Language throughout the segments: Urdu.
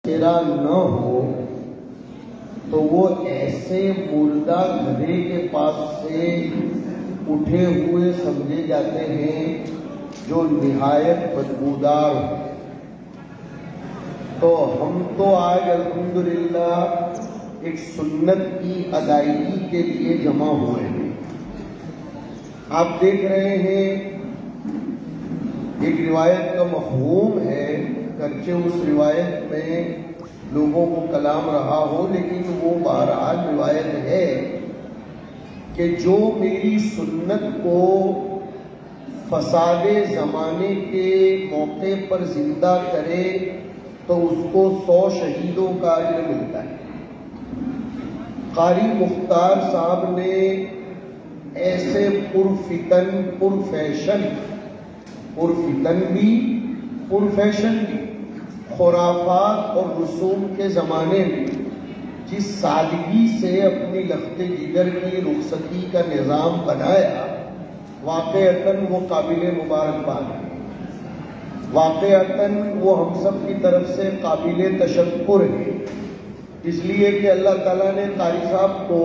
تیرا نہ ہو تو وہ ایسے مردہ گدھے کے پاس سے اٹھے ہوئے سمجھے جاتے ہیں جو نہایت بدبودار ہو۔ تو ہم تو آج الحمدللہ ایک سنت کی ادائیگی کے لیے جمع ہوئے ہیں۔ آپ دیکھ رہے ہیں ایک روایت کا مفہوم ہے، گرچہ اس روایت میں لوگوں کو کلام رہا ہو، لیکن وہ بہرحال روایت ہے کہ جو میری سنت کو فساد زمانے کے موقع پر زندہ کرے تو اس کو 100 شہیدوں کا اجر ملتا ہے۔ قاری مختار صاحب نے ایسے پرفیشن بھی پرفیشن بھی خرافات اور رسوم کے زمانے میں جس سادگی سے اپنی لخت جگر کی رخصتی کا نظام بنایا، واقعتاً وہ قابل مبارکباد ہے، واقعتاً وہ ہم سب کی طرف سے قابل تشکر ہے، اس لیے کہ اللہ تعالیٰ نے قاری صاحب کو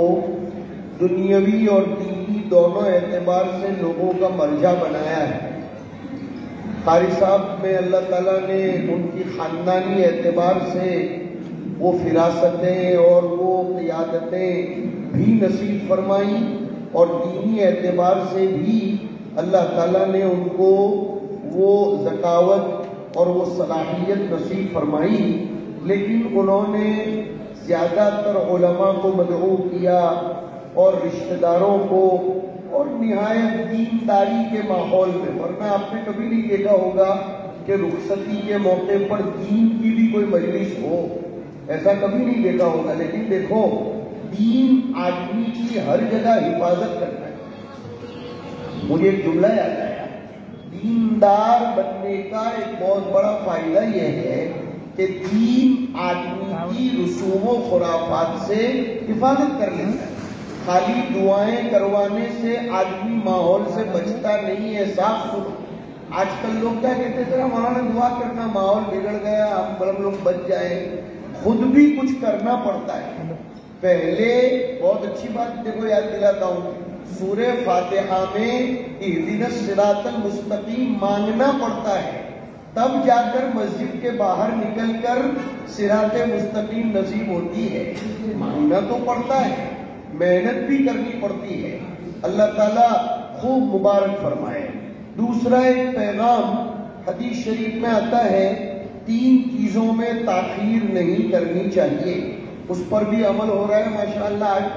دنیاوی اور دینی دونوں اعتبار سے لوگوں کا مرجع بنایا ہے۔ قاری صاحب میں اللہ تعالیٰ نے ان کی خاندانی اعتبار سے وہ فراستیں اور وہ قیادتیں بھی نصیب فرمائی، اور دینی اعتبار سے بھی اللہ تعالیٰ نے ان کو وہ ذکاوت اور وہ صلاحیت نصیب فرمائی، لیکن انہوں نے زیادہ تر علماء کو مدعو کیا اور رشتہ داروں کو، اور نہایت دینداری کے ماحول میں، ورنہ آپ نے کبھی نہیں دیکھا ہوگا کہ رخصتی کے موقع پر دین کی بھی کوئی مجلس ہو، ایسا کبھی نہیں دیکھا ہوگا۔ لیکن دیکھو، دین آدمی کی ہر جگہ حفاظت کرتا ہے۔ مجھے ایک جملہ یاد آیا، دیندار بننے کا ایک بہت بڑا فائدہ یہ ہے کہ دین آدمی کی رسوم و خرافات سے حفاظت کر لیتا ہے۔ خالی دعائیں کروانے سے آدمی ماحول سے بچتا نہیں ہے۔ صاف سنو، آج کل لوگ کیا کہتے ہیں، ذرا مولانا دعا کرنا، ماحول بگڑ گیا، ہم لوگ بچ جائیں۔ خود بھی کچھ کرنا پڑتا ہے۔ پہلے بہت اچھی بات دیکھو، یاد دلاتا ہوں، سورہ فاتحہ میں اہدنا الصراط المستقیم مانگنا پڑتا ہے، تب جا کر مسجد کے باہر نکل کر صراط مستقیم نصیب ہوتی ہے۔ مانگنا تو پڑتا ہے، محنت بھی کرنی پڑتی ہے۔ اللہ تعالیٰ خوب مبارک فرمائے۔ دوسرا ایک پیغام حدیث شریف میں آتا ہے، 3 چیزوں میں تاخیر نہیں کرنی چاہیے۔ اس پر بھی عمل ہو رہا ہے ماشاءاللہ آج،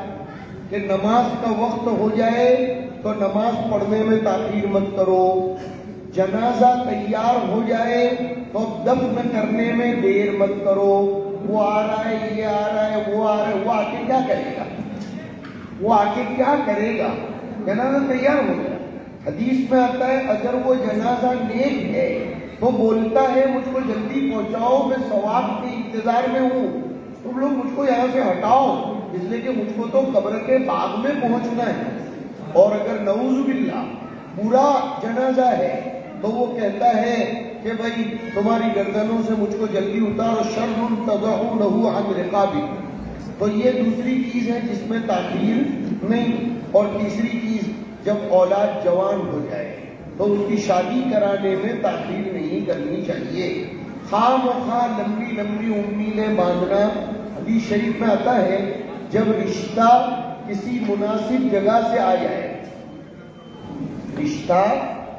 کہ نماز کا وقت ہو جائے تو نماز پڑھنے میں تاخیر مت کرو، جنازہ تیار ہو جائے تو دفن کرنے میں دیر مت کرو۔ وہ آ رہا ہے، یہ آ رہا ہے، وہ آ رہا ہے، وہ آ کے کیا کرے گا؟ وہ آ کے کیا کرے گا؟ جنازہ تیار ہو گیا۔ حدیث میں آتا ہے، اگر وہ جنازہ نیک ہے تو بولتا ہے مجھ کو جلدی پہنچاؤ، میں ثواب کے انتظار میں ہوں، تم لوگ مجھ کو یہاں سے ہٹاؤ، اس لیے کہ مجھ کو تو قبر کے باغ میں پہنچنا ہے۔ اور اگر نعوذ باللہ برا جنازہ ہے تو وہ کہتا ہے کہ بھائی تمہاری گردنوں سے مجھ کو جلدی اتارو، شر تضعونہ عن رقابی۔ تو یہ دوسری چیز ہے جس میں تاخیر نہیں۔ اور تیسری چیز، جب اولاد جوان ہو جائے تو اس کی شادی کرانے میں تاخیر نہیں کرنی چاہیے۔ خواہ مخواہ لمبی لمبی امیدیں باندھنا، حدیث شریف میں آتا ہے جب رشتہ کسی مناسب جگہ سے آ جائے، رشتہ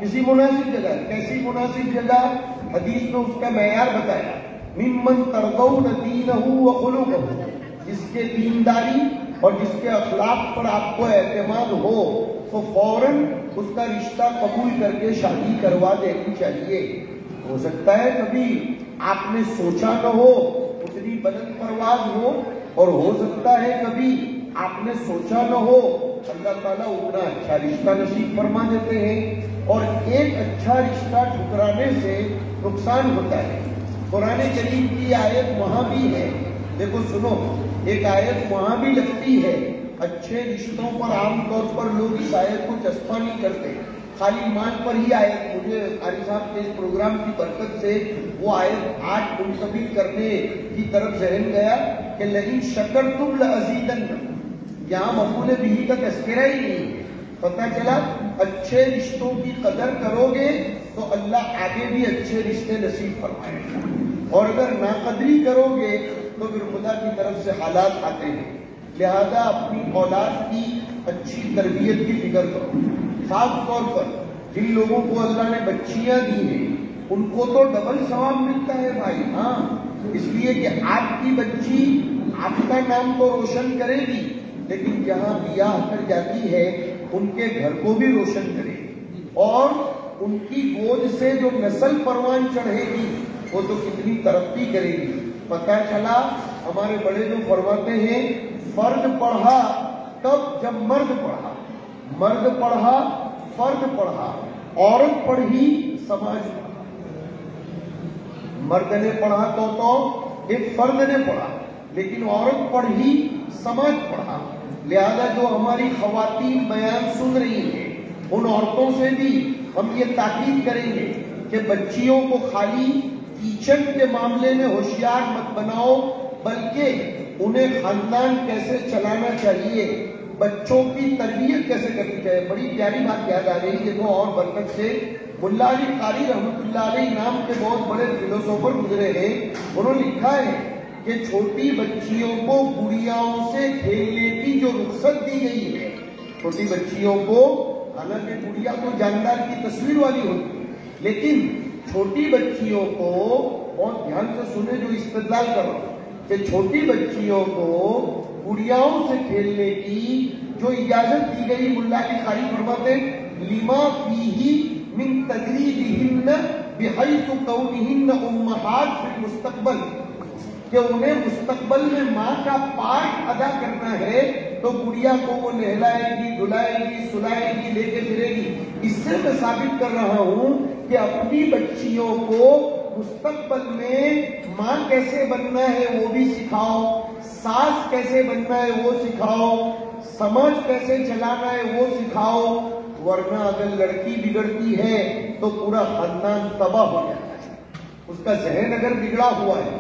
کسی مناسب جگہ، کیسی مناسب جگہ؟ حدیث میں اس کا معیار بتایا، ممن ترضون دینہ وخلقہ، جس کے دینداری اور جس کے اخلاق پر آپ کو اعتماد ہو تو فوراً اس کا رشتہ قبول کر کے شادی کروا دینی چاہیے۔ ہو سکتا ہے کبھی آپ نے سوچا نہ ہو، اتنی بلند پرواز ہو، اور ہو سکتا ہے کبھی آپ نے سوچا نہ ہو، اللہ تعالیٰ اتنا اچھا رشتہ نصیب فرما دیتے ہیں۔ اور ایک اچھا رشتہ ٹھکرانے سے نقصان ہوتا ہے۔ قرآن کریم کی آیت وہاں بھی ہے، دیکھو سنو، ایک آیت وہاں بھی لگتی ہے۔ اچھے رشتوں پر عام طور پر لوگ اس آیت کو چسپاں نہیں کرتے، خالی ایمان پر ہی آیت، مجھے قاری صاحب کے اس پروگرام کی برکت سے وہ آیت آج منتقل کرنے کی طرف ذہن گیا کہ لئن شکرتم لازیدنکم، یہاں مفعول بہ کا تذکرہ ہی نہیں ہے. پتہ چلا اچھے رشتوں کی قدر کرو گے تو اللہ آگے بھی اچھے رشتے نصیب فرمائے گا، اور اگر ناقدری کرو گے تو پھر خدا کی طرف سے حالات آتے ہیں. لہذا اپنی اولاد کی اچھی تربیت کی فکر کرو. خاص طور پر جن لوگوں کو اللہ نے بچیاں دی ہیں ان کو تو ڈبل ثواب ملتا ہے بھائی. ہاں، اس لیے کہ آپ کی بچی آپ کا نام تو روشن کرے گی، لیکن جہاں بیاہ کر جاتی ہے ان کے گھر کو بھی روشن کرے گی، اور ان کی گود سے جو نسل پروان چڑھے گی وہ تو کتنی ترقی کرے گی. پتہ چلا ہمارے بڑے جو فرماتے ہیں فرد پڑھا تب جب مرد پڑھا، مرد پڑھا فرد پڑھا، عورت پڑھی سماج پڑھا. مرد نے پڑھا تو ایک فرد نے پڑھا، لیکن عورت پڑھی سماج پڑھا. لہذا جو ہماری خواتین بیان سن رہی ہیں ان عورتوں سے بھی ہم یہ تاکید کریں گے کہ بچیوں کو خالی کچن کے معاملے میں ہوشیار مت بناؤ، بلکہ انہیں خاندان کیسے چلانا چاہیے، بچوں کی تربیت کیسے کرنی چاہیے. بڑی پیاری بات یاد آ رہی ہے، دیکھو اور برکت سے ملا علی قاری رحمۃ اللہ علیہ نام کے بہت بڑے فلسفر گزرے ہیں. انہوں نے لکھا ہے کہ چھوٹی بچیوں کو گڑیاؤں سے کھیلنے کی جو رخصت دی گئی ہے، چھوٹی بچیوں کو، حالانکہ گڑیا تو جاندار کی تصویر والی ہوتی ہے، لیکن چھوٹی بچیوں کو، بہت دھیان سے سنے جو استدلال کر رہا ہوں، کہ چھوٹی بچیوں کو گڑیاؤں سے کھیلنے کی جو اجازت دی گئی، ملا علی قاری فرماتے لما فیہ من تدریبہن بحیث کونہن امہات فی المستقبل، کہ انہیں مستقبل میں ماں کا پارٹ ادا کرنا ہے تو گڑیا کو وہ نہلائے گی، دھلائے گی، سلائے گی، لے کے پھرے گی. اس سے میں ثابت کر رہا ہوں کہ اپنی بچیوں کو مستقبل میں ماں کیسے بننا ہے وہ بھی سکھاؤ، ساس کیسے بننا ہے وہ سکھاؤ، سماج کیسے چلانا ہے وہ سکھاؤ. ورنہ اگر لڑکی بگڑتی ہے تو پورا خاندان تباہ ہو جاتا ہے. اس کا ذہن اگر بگڑا ہوا ہے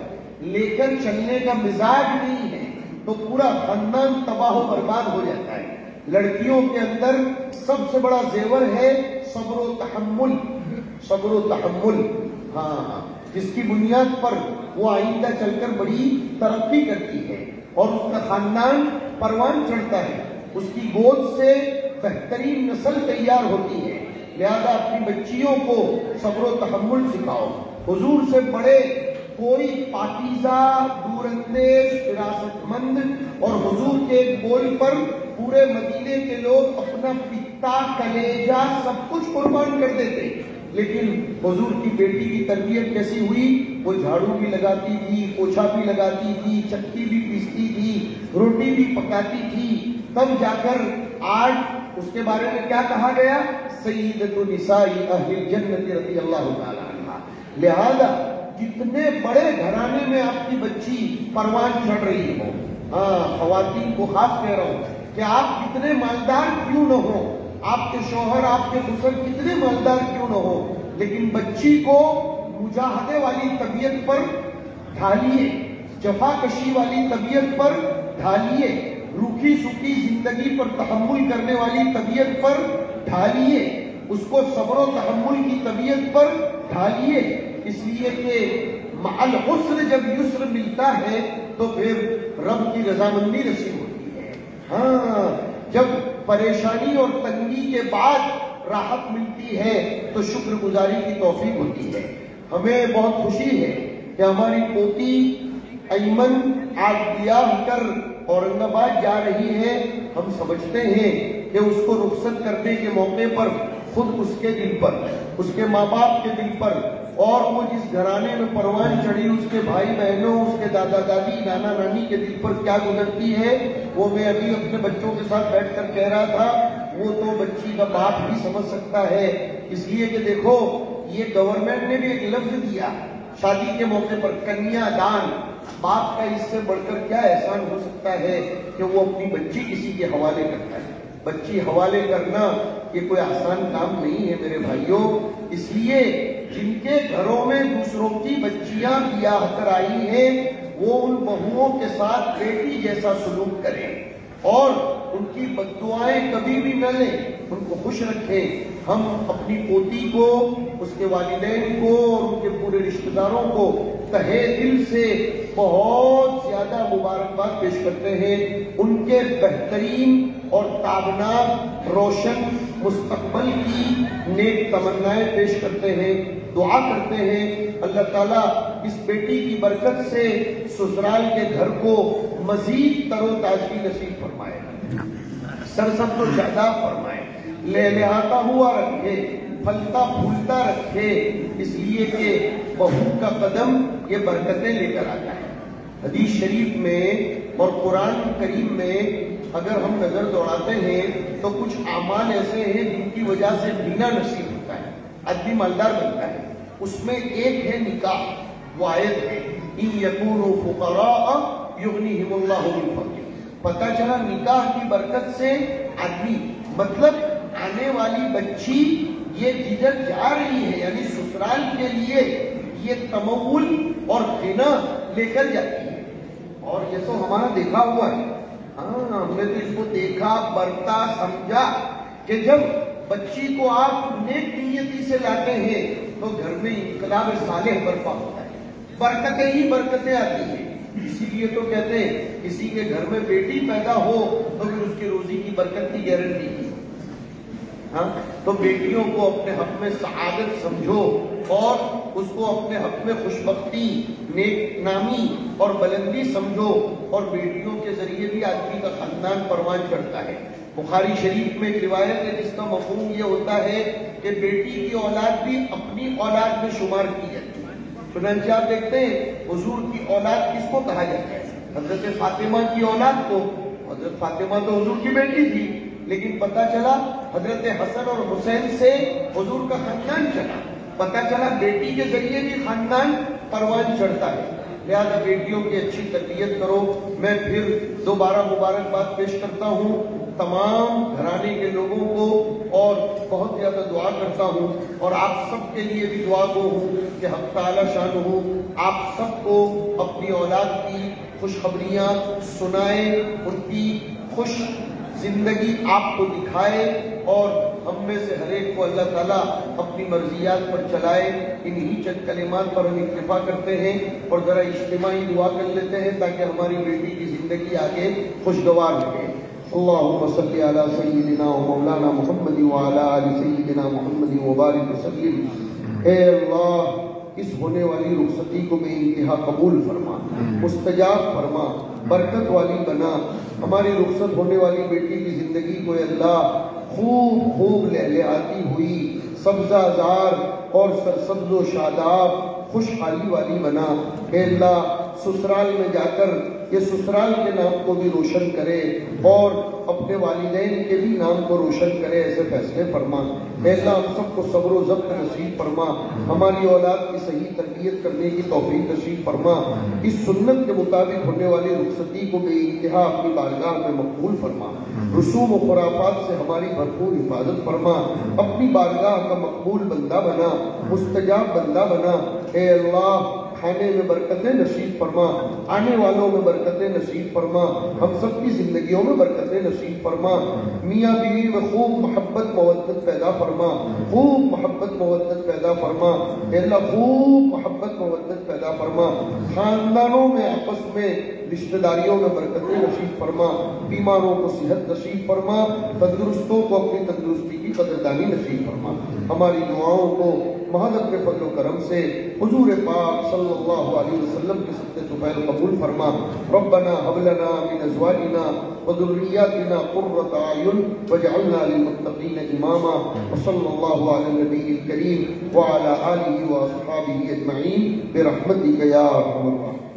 لیکن چلنے کا مزاج نہیں ہے تو پورا خاندان تباہ و برباد ہو جاتا ہے. لڑکیوں کے اندر سب سے بڑا زیور ہے صبر و تحمل، صبر و تحمل. ہاں، جس کی بنیاد پر وہ آئندہ چل کر بڑی ترقی کرتی ہے اور اس کا خاندان پروان چڑھتا ہے، اس کی گود سے بہترین نسل تیار ہوتی ہے. لہذا اپنی بچیوں کو صبر و تحمل سکھاؤ. حضور سے بڑے کوئی پاکیزہ، دور اندیش، فراست مند، اور حضور کے بول پر پورے مدینے کے لوگ اپنا پتا، کلیجہ سب کچھ قربان کر دیتے. لیکن حضور کی بیٹی کی تربیت کیسی ہوئی؟ وہ جھاڑو بھی لگاتی تھی، پوچھا بھی لگاتی تھی، چکی بھی پیستی تھی، روٹی بھی پکاتی تھی. تب جا کر آج اس کے بارے میں کیا کہا گیا؟ سیدۃ نساء اہل الجنت رضی اللہ تعالی عنہا. لہذا جتنے بڑے گھرانے میں آپ کی بچی پروان چڑھ رہی ہو، ہاں، خواتین کو خاص کہہ رہا ہوں کہ آپ کتنے مالدار کیوں نہ ہو، آپ کے شوہر، آپ کے خسر کتنے مالدار کیوں نہ ہو، لیکن بچی کو مجاہدے والی طبیعت پر ڈھالیے، جفا کشی والی طبیعت پر ڈھالیے، روکھی سوکھی زندگی پر تحمل کرنے والی طبیعت پر ڈھالیے، اس کو صبر و تحمل کی طبیعت پر ڈھالیے. اس لیے کہ مع العسر جب یسر ملتا ہے تو پھر رب کی رضامندی نصیب ہوتی ہے. ہاں، جب پریشانی اور تنگی کے بعد راحت ملتی ہے تو شکر گزاری کی توفیق ہوتی ہے. ہمیں بہت خوشی ہے کہ ہماری پوتی ایمن آج بیاہ کر اورنگ آباد جا رہی ہے. ہم سمجھتے ہیں کہ اس کو رخصت کرنے کے موقع پر خود اس کے دل پر، اس کے ماں باپ کے دل پر، اور وہ جس گھرانے میں پروان چڑھی اس کے بھائی بہنوں، اس کے دادا دادی، نانا نانی کے دل پر کیا گزرتی ہے وہ میں ابھی اپنے بچوں کے ساتھ بیٹھ کر کہہ رہا تھا. وہ تو بچی کا باپ بھی سمجھ سکتا ہے. اس لیے کہ دیکھو یہ گورنمنٹ نے بھی ایک لفظ دیا شادی کے موقع پر، کنیا دان. باپ کا اس سے بڑھ کر کیا احسان ہو سکتا ہے کہ وہ اپنی بچی کسی کے حوالے کرتا ہے. بچی حوالے کرنا یہ کوئی آسان کام نہیں ہے میرے بھائیوں، اس لیے جن کے گھروں میں دوسروں کی بچیاں بیاہ کر آئی ہیں وہ ان بہوؤں کے ساتھ بیٹی جیسا سلوک کریں اور ان کی بددعائیں کبھی بھی نہ لیں، ان کو خوش رکھیں۔ ہم اپنی پوتی کو، اس کے والدین کو اور ان کے پورے رشتہ داروں کو تہہ دل سے بہت زیادہ مبارکباد پیش کرتے ہیں، ان کے بہترین اور تابناک روشن مستقبل کی نیک تمنائیں پیش کرتے ہیں، دعا کرتے ہیں اللہ تعالیٰ اس بیٹی کی برکت سے سسرال کے گھر کو مزید تر و تازگی نصیب فرمائے، سرسبز و شاداب فرمائے، لہلہاتا ہوا رکھے، پھلتا پھولتا رکھے، اس لیے کہ بہو کا قدم یہ برکتیں لے کر آتا ہے۔ حدیث شریف میں اور قرآن کریم میں اگر ہم نظر دوڑاتے ہیں تو کچھ اعمال ایسے ہیں جن کی وجہ سے بینا نصیب ہوتا ہے، آدمی مالدار بنتا ہے، اس میں ایک ہے نکاح، وہ آیت ہے ان یکونوا فقراء یغنیہم اللہ من فضلہ۔ پتہ چلا نکاح کی برکت سے آدمی، مطلب آنے والی بچی یہ جدھر جا رہی ہے یعنی سسرال کے لیے یہ تمول اور غنا لے کر جاتی ہے، اور یہ تو ہمارا دیکھا ہوا ہے، ہاں ہم نے تو اس کو دیکھا برتا سمجھا کہ جب بچی کو آپ نیک نیتی سے لاتے ہیں تو گھر میں انقلاب صالح برپا ہوتا ہے، برکتیں ہی برکتیں آتی ہیں۔ اسی لیے تو کہتے ہیں کسی کے گھر میں بیٹی پیدا ہو تو پھر اس کی روزی کی برکت کی گارنٹی کی، ہاں تو بیٹیوں کو اپنے حق میں سعادت سمجھو اور اس کو اپنے حق میں خوشبختی، نیک نامی اور بلندی سمجھو، اور بیٹیوں کے ذریعے بھی آدمی کا خاندان پروان چڑھتا ہے۔ بخاری شریف میں ایک روایت ہے جس کا مفہوم یہ ہوتا ہے کہ بیٹی کی اولاد بھی اپنی اولاد میں شمار کی جاتی ہے۔ چنانچہ آپ دیکھتے ہیں حضور کی اولاد کس کو کہا جاتا ہے؟ حضرت فاطمہ کی اولاد کو۔ حضرت فاطمہ تو حضور کی بیٹی تھی، لیکن پتہ چلا حضرت حسن اور حسین سے حضور کا خاندان چلا، پتہ چلا بیٹی کے ذریعے بھی خاندان پروان چڑھتا ہے۔ لہذا بیٹیوں کی اچھی تربیت کرو۔ میں پھر دوبارہ مبارکباد پیش کرتا ہوں تمام گھرانے کے لوگوں کو اور بہت زیادہ دعا کرتا ہوں، اور آپ سب کے لیے بھی دعا گو ہوں کہ حق تعالی شان ہو آپ سب کو اپنی اولاد کی خوشخبریاں سنائے، ان کی خوش زندگی آپ کو دکھائے، اور ہم میں سے ہر ایک کو اللہ تعالیٰ اپنی مرضیات پر چلائے۔ انہی چند کلمات پر ہم اکتفا کرتے ہیں اور ذرا اجتماعی دعا کر لیتے ہیں تاکہ ہماری بیٹی کی زندگی آگے خوشگوار رہے۔ اللہم صلی علی سیدنا و مولانا محمد وعلی آل سیدنا محمد وبارک وسلم۔ اے اللہ اس ہونے والی رخصتی کو بے انتہا قبول فرما، مستجاب فرما، برکت والی بنا۔ ہماری رخصت ہونے والی بیٹی کی زندگی کو اے اللہ خوب خوب لہلہاتی ہوئی، سبزہ زار اور سرسبز و شاداب خوشحالی والی بنا۔ اے اللہ سسرال میں جا کر یہ سسرال کے نام کو بھی روشن کرے اور اپنے والدین کے بھی نام کو روشن کرے، ایسے فیصلے فرما۔ اے اللہ ہم سب کو صبر و ضبط نصیب فرما، ہماری اولاد کی صحیح تربیت کرنے کی توفیق نصیب فرما، اس سنت کے مطابق ہونے والی رخصتی کو بے انتہا اپنی بارگاہ میں مقبول فرما، رسوم و خرافات سے ہماری بھرپور حفاظت فرما، اپنی بارگاہ کا مقبول بندہ بنا، مستجاب بندہ بنا۔ اے اللہ کھانے میں برکتیں نصیب فرما، آنے والوں میں برکتیں نصیب فرما، ہم سب کی زندگیوں میں برکتیں نصیب فرما، میاں بیوی میں خوب محبت مودت پیدا فرما، خوب محبت مودت پیدا فرما۔ اے اللہ خوب محبت مودت پیدا فرما، خاندانوں میں آپس میں رشتہ داریوں میں برکتیں نصیب فرما، بیماروں کو صحت نصیب فرما، تندرستوں کو اپنی تندرستی کی قدردانی نصیب فرما۔ ہماری دعاؤں کو محض اپنے فضل و کرم سے حضور پاک صلی اللہ علیہ وسلم کے صدقے طفیل قبول فرما۔ ربنا هب لنا من ازواجنا وذرياتنا قرة اعين واجعلنا للمتقين اماما، وصلی اللہ علی النبی الکریم وعلى آلہ واصحابہ اجمعین برحمتک یا ارحم الراحمین۔